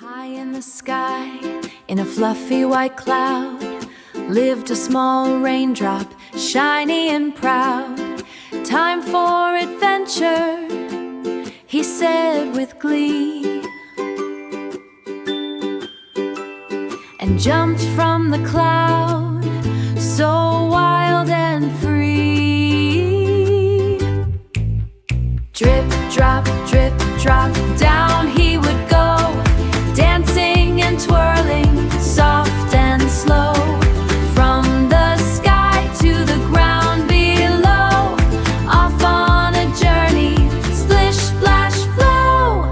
High in the sky, in a fluffy white cloud, lived a small raindrop, shiny and proud. Time for adventure, he said with glee, and jumped from the cloud, so wild and free. Drip, drop, down he would go, dancing and twirling, soft and slow, from the sky to the ground below, off on a journey, splish, splash, flow.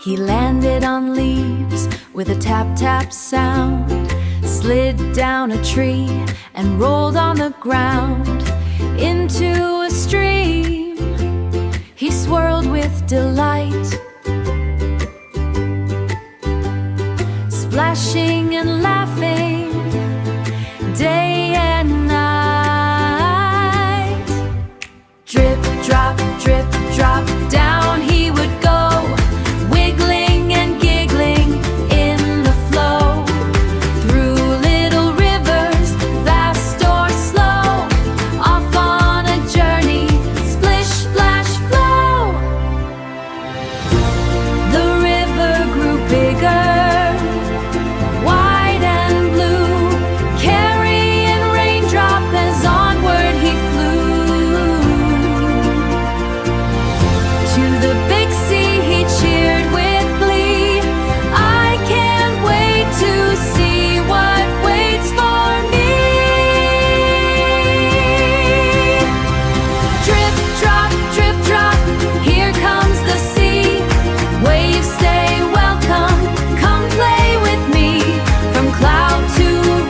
He landed on leaves with a tap, tap sound, slid down a tree and rolled on the ground. Into a stream he swirled with delight, splashing and laughing day and night. Drip, drop, down he would go, wiggling and giggling in the flow, through little rivers, fast or slow, off on a journey, splish, splash, flow. The river grew bigger, wide and blue, carrying Raindrop as onward he flew. To the big sea he cheered with glee, I can't wait to see what waits for me. Drip, drop, here comes the sea. Waves say welcome, come play with me. From cloud to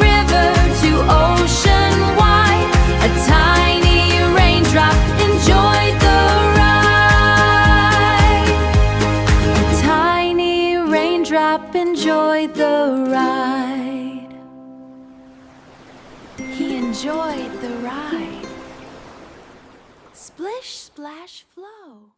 river to ocean wide, a tiny raindrop enjoyed the ride. A tiny raindrop enjoyed the ride. He enjoyed the ride. Splish, splash, flow.